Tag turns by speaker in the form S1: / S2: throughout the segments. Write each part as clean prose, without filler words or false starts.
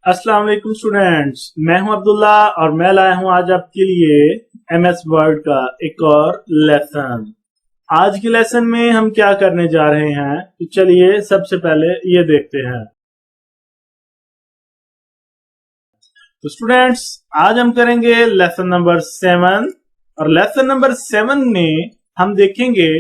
S1: अस्सलाम वालेकुम स्टूडेंट्स, मैं हूं अब्दुल्ला और मैं लाया हूं आज आपके लिए एमएस वर्ड का एक और लेसन। आज के लेसन में हम क्या करने जा रहे हैं तो चलिए सबसे पहले ये देखते हैं। तो स्टूडेंट्स आज हम करेंगे लेसन नंबर 7 और लेसन नंबर 7 में हम देखेंगे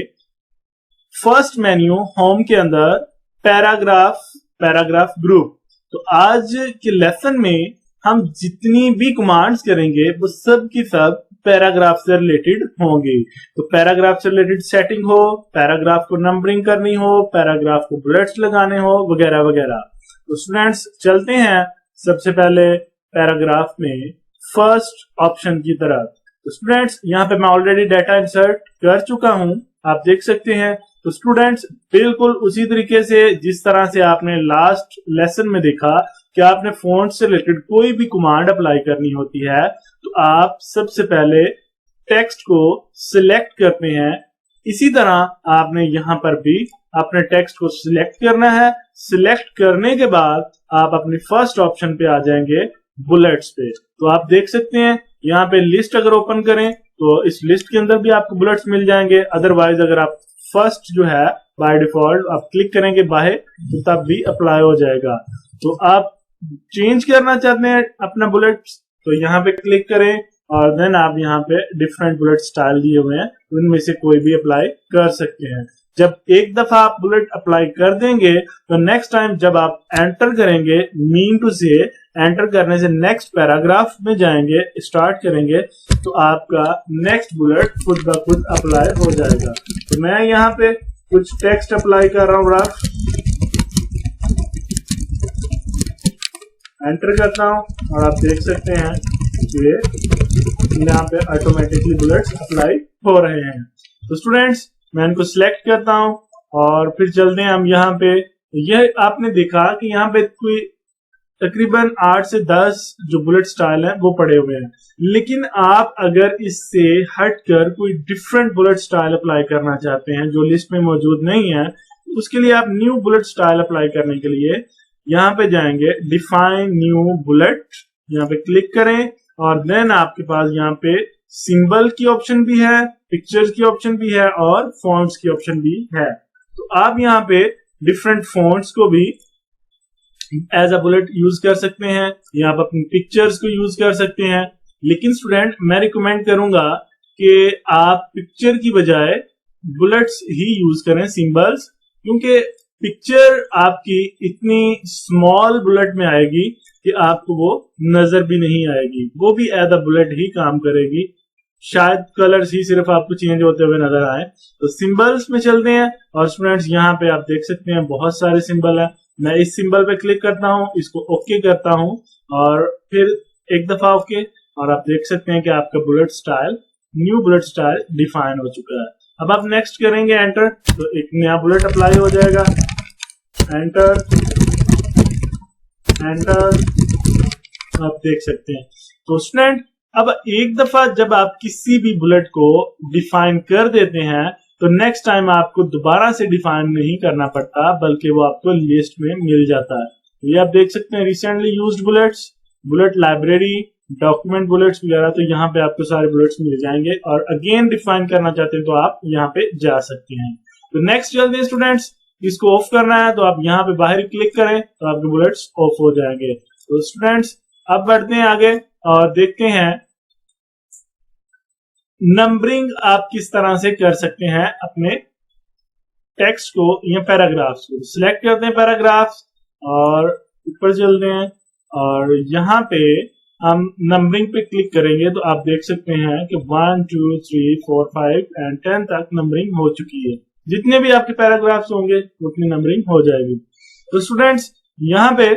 S1: फर्स्ट मेन्यू होम के अंदर पैराग्राफ ग्रुप। तो आज के लेसन में हम जितनी भी कमांड्स करेंगे वो सब की सब पैराग्राफ से रिलेटेड होंगे। तो पैराग्राफ से रिलेटेड सेटिंग हो, पैराग्राफ को नंबरिंग करनी हो, पैराग्राफ को बुलेट्स लगाने हो, वगैरह वगैरह। तो स्टूडेंट्स चलते हैं सबसे पहले पैराग्राफ में फर्स्ट ऑप्शन की तरफ। तो स्टूडेंट्स यहाँ पे मैं ऑलरेडी डाटा इंसर्ट कर चुका हूं, आप देख सकते हैं। तो स्टूडेंट्स बिल्कुल उसी तरीके से जिस तरह से आपने लास्ट लेसन में देखा कि आपने फॉन्ट से रिलेटेड कोई भी कमांड अप्लाई करनी होती है तो आप सबसे पहले टेक्स्ट को सिलेक्ट करते हैं। इसी तरह आपने यहां पर भी अपने टेक्स्ट को सिलेक्ट करना है। सिलेक्ट करने के बाद आप अपने फर्स्ट ऑप्शन पे आ जाएंगे बुलेट्स पे। तो आप देख सकते हैं यहाँ पे लिस्ट अगर ओपन करें तो इस लिस्ट के अंदर भी आपको बुलेट्स मिल जाएंगे। अदरवाइज अगर आप फर्स्ट जो है बाय डिफॉल्ट आप क्लिक करेंगे बाहर तो तब भी अप्लाई हो जाएगा। तो आप चेंज करना चाहते हैं अपना बुलेट्स तो यहाँ पे क्लिक करें और देन आप यहाँ पे डिफरेंट बुलेट स्टाइल दिए हुए हैं, उनमें से कोई भी अप्लाई कर सकते हैं। जब एक दफा आप बुलेट अप्लाई कर देंगे तो नेक्स्ट टाइम जब आप एंटर करेंगे, मीन टू से एंटर करने से नेक्स्ट पैराग्राफ में जाएंगे, स्टार्ट करेंगे तो आपका नेक्स्ट बुलेट खुद ब खुद अप्लाई हो जाएगा। तो मैं यहाँ पे कुछ टेक्स्ट अप्लाई कर रहा हूँ, रफ एंटर करता हूँ और आप देख सकते हैं कि यहाँ पे ऑटोमेटिकली बुलेट्स अप्लाई हो रहे हैं। तो स्टूडेंट्स मैं इनको सिलेक्ट करता हूं और फिर चलते हैं हम यहाँ पे। यह आपने देखा कि यहाँ पे कोई तकरीबन 8 से 10 जो बुलेट स्टाइल है वो पड़े हुए हैं, लेकिन आप अगर इससे हटकर कोई डिफरेंट बुलेट स्टाइल अप्लाई करना चाहते हैं जो लिस्ट में मौजूद नहीं है, उसके लिए आप न्यू बुलेट स्टाइल अप्लाई करने के लिए यहाँ पे जाएंगे, डिफाइन न्यू बुलेट, यहाँ पे क्लिक करें और देन आपके पास यहाँ पे सिंबल की ऑप्शन भी है, पिक्चर्स की ऑप्शन भी है और फॉन्ट्स की ऑप्शन भी है। तो आप यहाँ पे डिफरेंट फॉन्ट्स को भी एज अ बुलेट यूज कर सकते हैं, यहाँ पर अपनी पिक्चर्स को यूज कर सकते हैं। लेकिन स्टूडेंट मैं रिकमेंड करूंगा कि आप पिक्चर की बजाय बुलेट्स ही यूज करें, सिंबल्स, क्योंकि पिक्चर आपकी इतनी स्मॉल बुलेट में आएगी कि आपको वो नजर भी नहीं आएगी, वो भी एज अ बुलेट ही काम करेगी, शायद कलर्स ही सिर्फ आपको चेंज होते हुए नजर आए। तो सिंबल्स में चलते हैं और स्टूडेंट्स यहाँ पे आप देख सकते हैं बहुत सारे सिंबल है। मैं इस सिंबल पे क्लिक करता हूँ, इसको ओके करता हूँ और फिर एक दफा ओके और आप देख सकते हैं कि आपका bullet style, new bullet style define हो चुका है। अब आप नेक्स्ट करेंगे एंटर तो एक नया बुलेट अप्लाई हो जाएगा। एंटर एंटर आप देख सकते हैं। तो स्टूडेंट अब एक दफा जब आप किसी भी बुलेट को डिफाइन कर देते हैं तो नेक्स्ट टाइम आपको दोबारा से डिफाइन नहीं करना पड़ता, बल्कि वो आपको लिस्ट में मिल जाता है। ये आप देख सकते हैं recently used bullets, bullet library, document bullets वगैरह, तो यहाँ पे आपको सारे बुलेट्स मिल जाएंगे और अगेन डिफाइन करना चाहते हैं तो आप यहाँ पे जा सकते हैं। तो नेक्स्ट चलते हैं स्टूडेंट्स, इसको ऑफ करना है तो आप यहाँ पे बाहर क्लिक करें तो आपके बुलेट्स ऑफ हो जाएंगे। तो स्टूडेंट्स अब बढ़ते हैं आगे और देखते हैं नंबरिंग आप किस तरह से कर सकते हैं अपने टेक्स्ट को या पैराग्राफ्स को। सिलेक्ट करते हैं पैराग्राफ्स और ऊपर चलते हैं और यहाँ पे हम नंबरिंग पे क्लिक करेंगे तो आप देख सकते हैं कि 1 2 3 4 5 एंड 10 तक नंबरिंग हो चुकी है। जितने भी आपके पैराग्राफ्स होंगे उतनी नंबरिंग हो जाएगी। तो स्टूडेंट्स यहाँ पे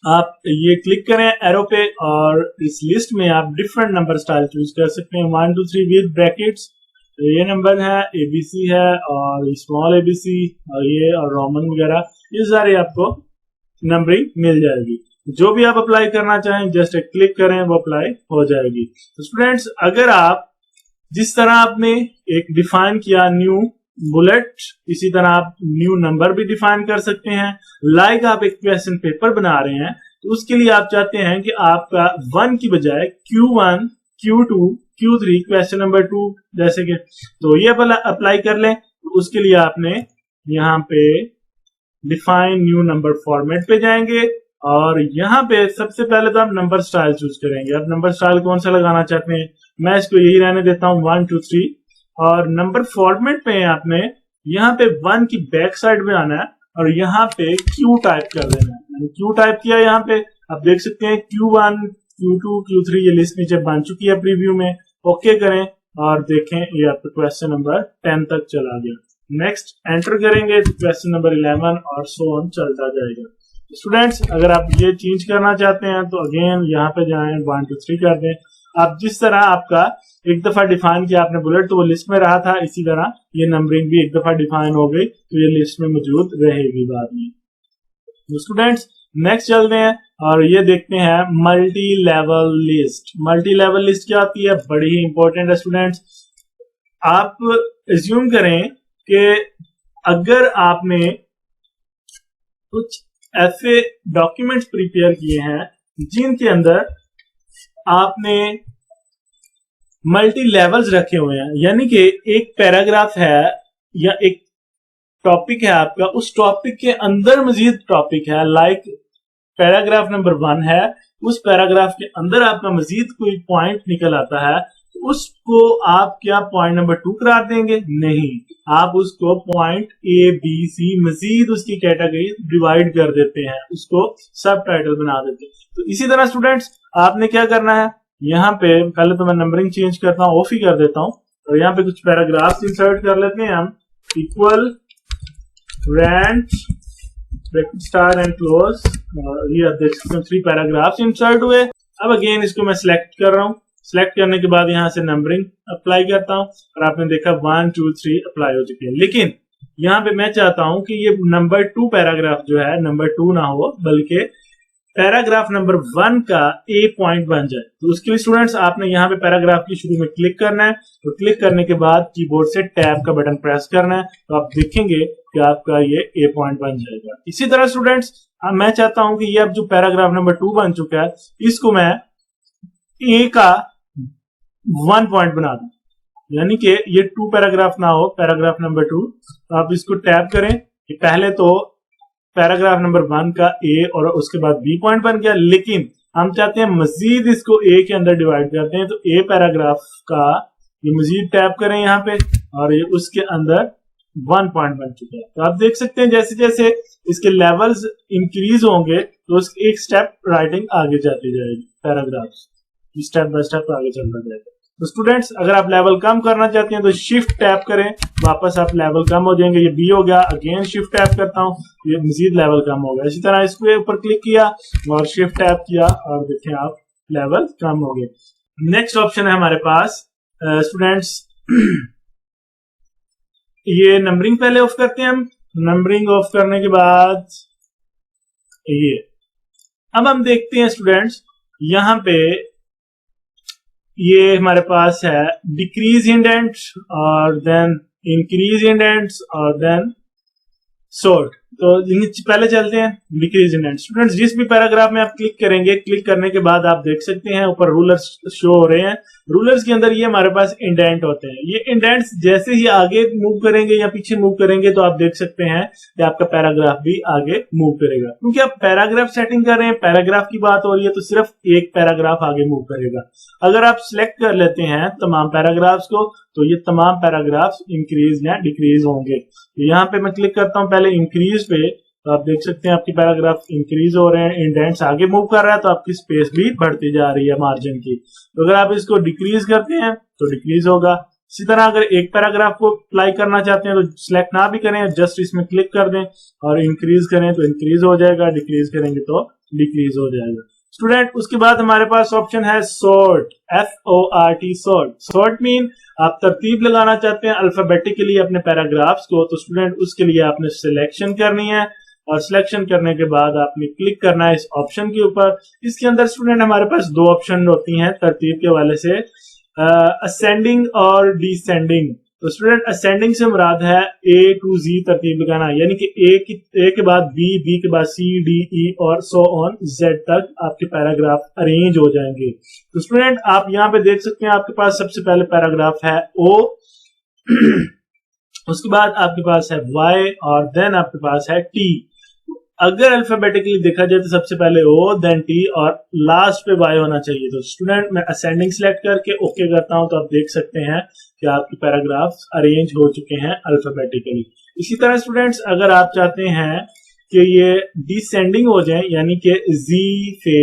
S1: आप ये क्लिक करें एरो पे और इस लिस्ट में आप डिफरेंट नंबर स्टाइल चूज कर सकते हैं। 1 2 3 विद ब्रैकेट्स, ये नंबर है, एबीसी है और स्मॉल एबीसी और ये और रोमन वगैरह, ये सारे आपको नंबरिंग मिल जाएगी। जो भी आप अप्लाई करना चाहें जस्ट एक क्लिक करें वो अप्लाई हो जाएगी। तो स्टूडेंट्स अगर आप जिस तरह आपने एक डिफाइन किया न्यू बुलेट, इसी तरह आप न्यू नंबर भी डिफाइन कर सकते हैं। लाइक आप एक क्वेश्चन पेपर बना रहे हैं तो उसके लिए आप चाहते हैं कि आपका 1 की बजाय Q1, Q2, Q3, question number 2 जैसे कि, तो ये अप्लाई कर लें। तो उसके लिए आपने यहाँ पे डिफाइन न्यू नंबर फॉर्मेट पे जाएंगे और यहाँ पे सबसे पहले तो आप नंबर स्टाइल चूज करेंगे। अब नंबर स्टाइल कौन सा लगाना चाहते हैं, मैं इसको यही रहने देता हूँ 1 2 3। और नंबर फॉर्मेट पे आपने यहाँ पे 1 की बैक साइड में आना है और यहाँ पे Q टाइप कर देना है। Q टाइप किया यहाँ पे आप देख सकते हैं Q1, Q2, Q3 ये लिस्ट नीचे बन चुकी है प्रीव्यू में। ओके करें और देखें ये आपका क्वेश्चन नंबर 10 तक चला गया। नेक्स्ट एंटर करेंगे तो क्वेश्चन नंबर 11 और सो ऑन चलता जाएगा। स्टूडेंट्स अगर आप ये चेंज करना चाहते हैं तो अगेन यहाँ पे जाएं 1 2 3 कर दें। आप जिस तरह आपका एक दफा डिफाइन किया आपने बुलेट तो वो लिस्ट में रहा था, इसी तरह ये नंबरिंग भी एक दफा डिफाइन हो गई तो ये लिस्ट में मौजूद रहेगी बाद में। तो स्टूडेंट्स नेक्स्ट चलते हैं और ये देखते हैं multi level list. Multi level list क्या होती है, बड़ी ही इंपॉर्टेंट है स्टूडेंट्स। आप एज्यूम करें कि अगर आपने कुछ ऐसे डॉक्यूमेंट्स प्रिपेयर किए हैं जिनके अंदर आपने मल्टी लेवल्स रखे हुए हैं, यानी कि एक पैराग्राफ है या एक टॉपिक है आपका, उस टॉपिक के अंदर मजीद टॉपिक है, लाइक पैराग्राफ नंबर 1 है, उस पैराग्राफ के अंदर आपका मजीद कोई पॉइंट निकल आता है तो उसको आप क्या पॉइंट नंबर 2 करार देंगे? नहीं, आप उसको पॉइंट A B C मजीद उसकी कैटेगरी डिवाइड कर देते हैं, उसको सब टाइटल बना देते हैं। तो इसी तरह स्टूडेंट्स आपने क्या करना है, यहाँ पे पहले तो मैं नंबरिंग चेंज करता हूँ, ऑफ ही कर देता हूँ और यहाँ पे कुछ पैराग्राफ्स इंसर्ट कर लेते हैं हम। Equal rent star and close, ये देख सकते हैं 3 पैराग्राफ्स इंसर्ट हुए। अब अगेन इसको मैं सिलेक्ट कर रहा हूँ, सिलेक्ट करने के बाद यहाँ से नंबरिंग अप्लाई करता हूँ और आपने देखा 1 2 3 अप्लाई हो चुके हैं। लेकिन यहाँ पे मैं चाहता हूँ कि ये नंबर 2 पैराग्राफ जो है नंबर 2 ना हो बल्कि पैराग्राफ नंबर 1 का A पॉइंट बन जाए। तो उसके लिए स्टूडेंट्स आपने यहाँ पे पैराग्राफ की शुरू में क्लिक करना है, तो क्लिक करने के बाद कीबोर्ड से टैब का बटन प्रेस करना है तो आप देखेंगे कि आपका ये A पॉइंट बन जाएगा। इसी तरह स्टूडेंट्स मैं चाहता हूं कि ये अब जो पैराग्राफ नंबर 2 बन चुका है इसको मैं A का 1 पॉइंट बना दूं, यानी कि ये 2 पैराग्राफ ना हो, पैराग्राफ नंबर 2। तो आप इसको टैब करें कि पहले तो पैराग्राफ नंबर 1 का A और उसके बाद B पॉइंट बन गया, लेकिन हम चाहते हैं मजीद इसको A के अंदर डिवाइड करते हैं तो A पैराग्राफ का ये मजीद टैब करें यहाँ पे और ये उसके अंदर 1 पॉइंट बन चुका है। तो आप देख सकते हैं जैसे जैसे इसके लेवल्स इंक्रीज होंगे तो उसकी एक स्टेप राइटिंग आगे जाती जाएगी, पैराग्राफ स्टेप बाय स्टेप आगे चलता जाएगा। तो स्टूडेंट्स अगर आप लेवल कम करना चाहते हैं तो शिफ्ट टैप करें, वापस आप लेवल कम हो जाएंगे। ये B हो गया, अगेन शिफ्ट टैप करता हूँ, ये मजीद लेवल कम होगा। इसी तरह इसके ऊपर क्लिक किया और शिफ्ट टैप किया और देखें आप लेवल कम हो गए। नेक्स्ट ऑप्शन है हमारे पास स्टूडेंट्स ये नंबरिंग पहले ऑफ करते हैं हम। नंबरिंग ऑफ करने के बाद ये अब हम देखते हैं स्टूडेंट्स यहाँ पे ये हमारे पास है डिक्रीज इंडेंट और देन इंक्रीज इंडेंट्स और देन सॉर्ट। तो पहले चलते हैं डिक्रीज इंडेंट। स्टूडेंट्स जिस भी पैराग्राफ में आप क्लिक करेंगे, क्लिक करने के बाद आप देख सकते हैं ऊपर रूलर्स शो हो रहे हैं। रूलर्स के अंदर ये हमारे पास इंडेंट होते हैं। ये इंडेंट्स जैसे ही आगे मूव करेंगे या पीछे मूव करेंगे तो आप देख सकते हैं कि आपका पैराग्राफ भी आगे मूव करेगा, क्योंकि आप पैराग्राफ सेटिंग कर रहे हैं, पैराग्राफ की बात हो रही है तो सिर्फ एक पैराग्राफ आगे मूव करेगा। अगर आप सिलेक्ट कर लेते हैं तमाम पैराग्राफ्स को तो ये तमाम पैराग्राफ्स इंक्रीज या डिक्रीज होंगे। तो यहाँ पे मैं क्लिक करता हूँ पहले इंक्रीज पे, तो आप देख सकते हैं आपकी पैराग्राफ इंक्रीज हो रहे हैं, इंडेंट्स आगे मूव कर रहा है तो आपकी स्पेस भी बढ़ती जा रही है मार्जिन की। तो अगर आप इसको डिक्रीज करते हैं तो डिक्रीज होगा। इसी तरह अगर एक पैराग्राफ को अप्लाई करना चाहते हैं तो सिलेक्ट ना भी करें, जस्ट इसमें क्लिक कर दें और इंक्रीज करें तो इंक्रीज हो जाएगा, डिक्रीज करेंगे तो डिक्रीज हो जाएगा। स्टूडेंट उसके बाद हमारे पास ऑप्शन है sort, SORT sort. Sort mean आप तरतीब लगाना चाहते हैं अल्फाबेटिकली अपने पैराग्राफ्स को, तो स्टूडेंट उसके लिए आपने सिलेक्शन करनी है और सिलेक्शन करने के बाद आपने क्लिक करना है इस ऑप्शन के ऊपर। इसके अंदर स्टूडेंट हमारे पास 2 ऑप्शन होती हैं तरतीब के हवाले से, असेंडिंग और डिसेंडिंग। तो स्टूडेंट असेंडिंग से मुराद है A to Z तरतीब लगाना, यानी कि A के बाद B के बाद C D E और सो ऑन Z तक आपके पैराग्राफ अरेंज हो जाएंगे। तो स्टूडेंट आप यहाँ पे देख सकते हैं आपके पास सबसे पहले पैराग्राफ है O उसके बाद आपके पास है Y और देन आपके पास है T। अगर अल्फाबेटिकली देखा जाए तो सबसे पहले O देन T और लास्ट पे Y होना चाहिए। तो स्टूडेंट मैं असेंडिंग सिलेक्ट करके ओके करता हूं तो आप देख सकते हैं कि आपके पैराग्राफ्स अरेंज हो चुके हैं अल्फाबेटिकली। इसी तरह स्टूडेंट्स अगर आप चाहते हैं कि ये डिसेंडिंग हो जाए, यानी कि Z से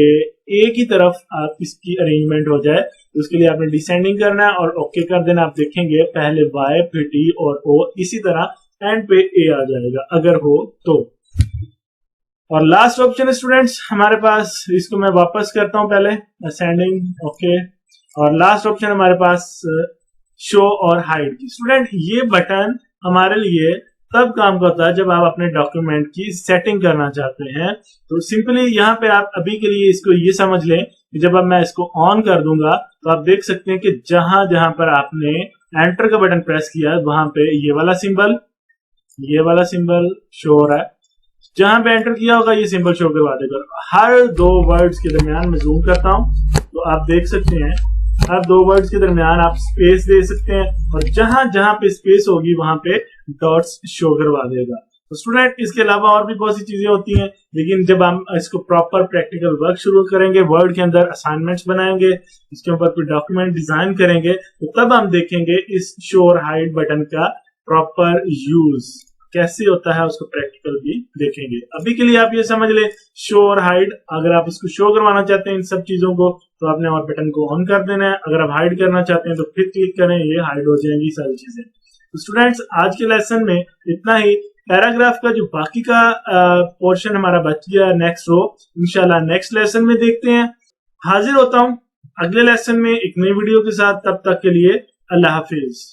S1: A की तरफ आप इसकी अरेंजमेंट हो जाए, तो उसके लिए आपने डिसेंडिंग करना है और ओके कर देना। आप देखेंगे पहले Y फिर T और O, इसी तरह एंड पे A आ जाएगा अगर हो तो। और लास्ट ऑप्शन है स्टूडेंट्स हमारे पास, इसको मैं वापस करता हूं पहले असेंडिंग ओके, और लास्ट ऑप्शन हमारे पास शो और हाइड की। स्टूडेंट ये बटन हमारे लिए तब काम करता है जब आप अपने डॉक्यूमेंट की सेटिंग करना चाहते हैं। तो सिंपली यहाँ पे आप अभी के लिए इसको ये समझ लें कि जब अब मैं इसको ऑन कर दूंगा तो आप देख सकते हैं कि जहां जहां पर आपने एंटर का बटन प्रेस किया वहां पे ये वाला सिंबल शो हो रहा है, जहां पे एंटर किया होगा ये सिंबल शो करवा देगा। हर दो वर्ड्स के दरमियान मैं जूम करता हूं तो आप देख सकते हैं हर दो वर्ड्स के दरमियान आप स्पेस दे सकते हैं और जहां जहां पे स्पेस होगी वहां पे डॉट्स शो करवा देगा। तो स्टूडेंट इसके अलावा और भी बहुत सी चीजें होती हैं, लेकिन जब हम इसको प्रॉपर प्रैक्टिकल वर्क शुरू करेंगे, वर्ड के अंदर असाइनमेंट्स बनाएंगे, इसके ऊपर कोई डॉक्यूमेंट डिजाइन करेंगे, तो तब हम देखेंगे इस शो और हाइड बटन का प्रॉपर यूज कैसे होता है, उसको प्रैक्टिकल भी देखेंगे। अभी के लिए आप ये समझ ले शो और हाइड, अगर आप इसको शो करवाना चाहते हैं इन सब चीजों को तो आपने और बटन को ऑन कर देना है, अगर आप हाइड करना चाहते हैं तो फिर क्लिक करें, ये हाइड हो जाएंगी सारी चीजें। तो स्टूडेंट्स आज के लेसन में इतना ही। पैराग्राफ का जो बाकी का पोर्शन हमारा बच गया नेक्स्ट रो, इंशाल्लाह नेक्स्ट लेसन में देखते हैं। हाजिर होता हूं अगले लेसन में एक नई वीडियो के साथ, तब तक के लिए अल्लाह हाफिज।